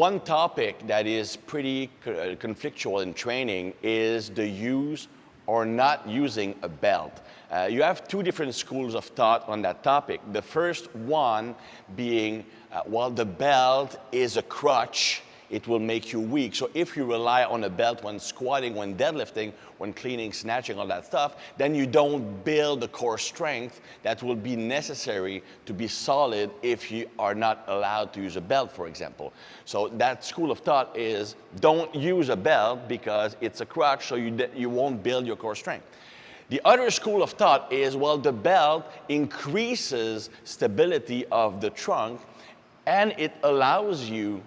one topic that is pretty conflictual in training is the use or not using a belt. You have two different schools of thought on that topic. The first one being, well, the belt is a crutch. It will make you weak. So if you rely on a belt when squatting, when deadlifting, when cleaning, snatching, all that stuff, then you don't build the core strength that will be necessary to be solid if you are not allowed to use a belt, for example. So that school of thought is don't use a belt because it's a crutch, so you won't build your core strength. The other school of thought is, well, the belt increases stability of the trunk and it allows you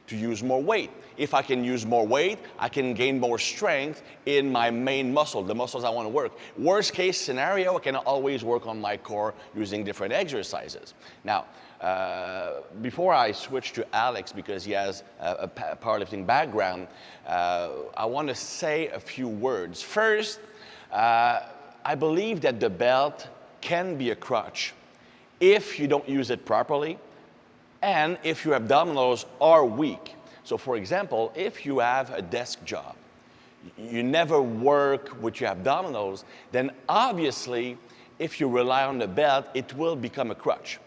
to use more weight. If I can use more weight, I can gain more strength in my main muscle, the muscles I want to work. Worst case scenario, I can always work on my core using different exercises. Now, before I switch to Alex, because he has a powerlifting background, I want to say a few words. First, I believe that the belt can be a crutch if you don't use it properly and if your abdominals are weak. So for example, if you have a desk job, you never work with your abdominals, then obviously if you rely on the belt, it will become a crutch.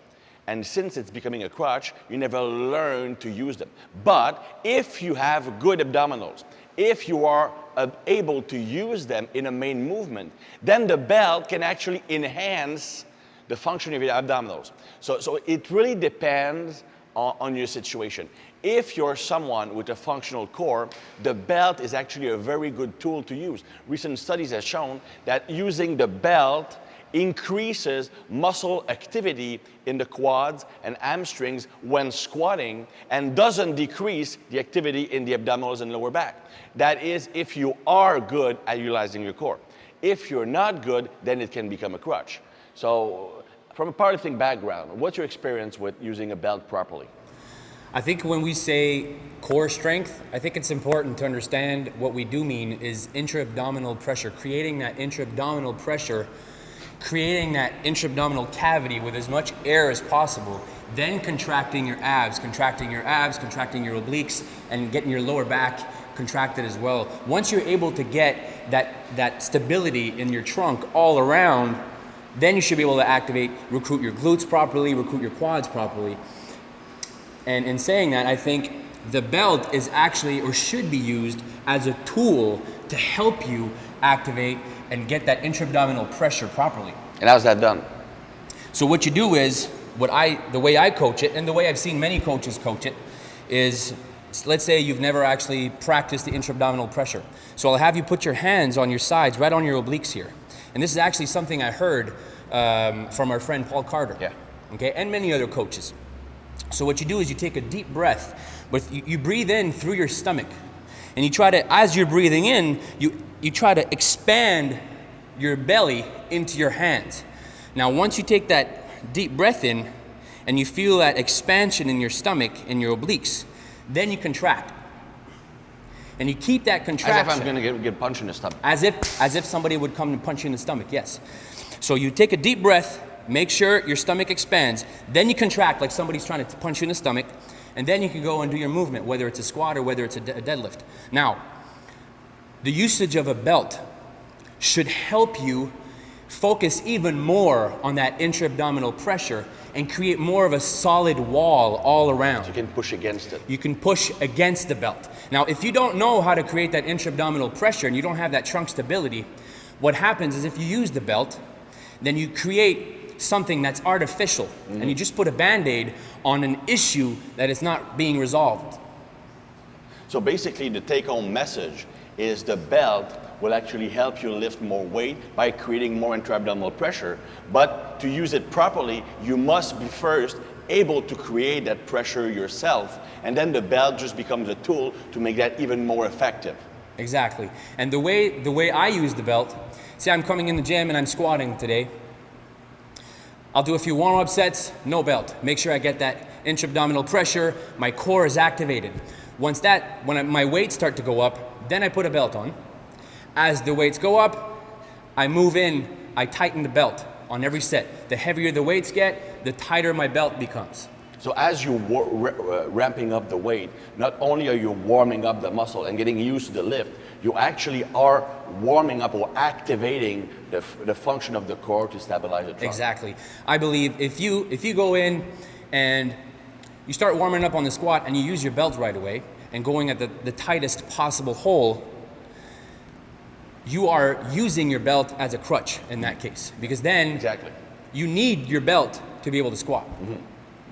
And since it's becoming a crutch, you never learn to use them. But if you have good abdominals, if you are able to use them in a main movement, then the belt can actually enhance the function of your abdominals. So it really depends on your situation. If you're someone with a functional core, the belt is actually a very good tool to use. Recent studies have shown that using the belt increases muscle activity in the quads and hamstrings when squatting and doesn't decrease the activity in the abdominals and lower back. That is if you are good at utilizing your core. If you're not good, then it can become a crutch. So from a powerlifting background, what's your experience with using a belt properly? I think when we say core strength, I think it's important to understand what we do mean is intra-abdominal pressure, creating that intra-abdominal pressure, creating that intra-abdominal cavity with as much air as possible, then contracting your abs, contracting your obliques, and getting your lower back contracted as well. Once you're able to get that stability in your trunk all around, then you should be able to recruit your glutes properly, recruit your quads properly. And in saying that, I think the belt is actually, or should be used as a tool to help you activate and get that intra-abdominal pressure properly. And how's that done? So what you do is, the way I coach it, and the way I've seen many coaches coach it, is let's say you've never actually practiced the intra-abdominal pressure. So I'll have you put your hands on your sides, right on your obliques here. And this is actually something I heard from our friend Paul Carter, okay, and many other coaches. So what you do is you take a deep breath, but you breathe in through your stomach, and you try to, as you're breathing in, you try to expand your belly into your hands. Now, once you take that deep breath in, and you feel that expansion in your stomach, in your obliques, then you contract. And you keep that contraction. As if I'm going to get punched in the stomach. As if somebody would come and punch you in the stomach, yes. So you take a deep breath, make sure your stomach expands, then you contract like somebody's trying to punch you in the stomach, and then you can go and do your movement, whether it's a squat or whether it's a deadlift. Now, the usage of a belt should help you focus even more on that intra-abdominal pressure and create more of a solid wall all around. So you can push against it. You can push against the belt. Now, if you don't know how to create that intra-abdominal pressure and you don't have that trunk stability, what happens is if you use the belt, then you create something that's artificial, and you just put a Band-Aid on an issue that is not being resolved. So basically the take-home message is the belt will actually help you lift more weight by creating more intra-abdominal pressure, but to use it properly, you must be first able to create that pressure yourself, and then the belt just becomes a tool to make that even more effective. Exactly. And the way I use the belt, say I'm coming in the gym and I'm squatting today, I'll do a few warm-up sets, no belt. Make sure I get that intra-abdominal pressure, my core is activated. When my weights start to go up, then I put a belt on. As the weights go up, I move in, I tighten the belt on every set. The heavier the weights get, the tighter my belt becomes. So as you're ramping up the weight, not only are you warming up the muscle and getting used to the lift, you actually are warming up or activating the function of the core to stabilize the trunk. Exactly. I believe if you go in and you start warming up on the squat and you use your belt right away and going at the tightest possible hole, you are using your belt as a crutch in that case, because then Exactly. you need your belt to be able to squat.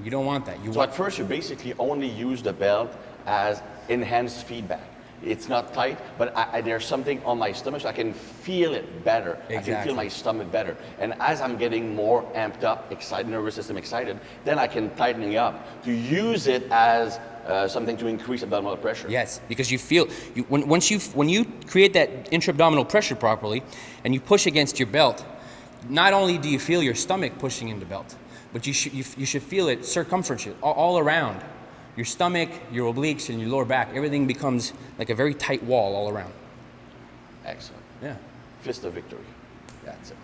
You don't want that. So at first you basically only use the belt as enhanced feedback. It's not tight, but there's something on my stomach, so I can feel it better. I can feel my stomach better. And as I'm getting more amped up, excited, nervous system excited, then I can tighten it up to use it as something to increase abdominal pressure. Yes, because you feel, when you create that intra-abdominal pressure properly and you push against your belt, not only do you feel your stomach pushing in the belt, but you should feel it circumferentially, all around. Your stomach, your obliques, and your lower back, everything becomes like a very tight wall all around. Excellent. Yeah. Fist of victory. That's it.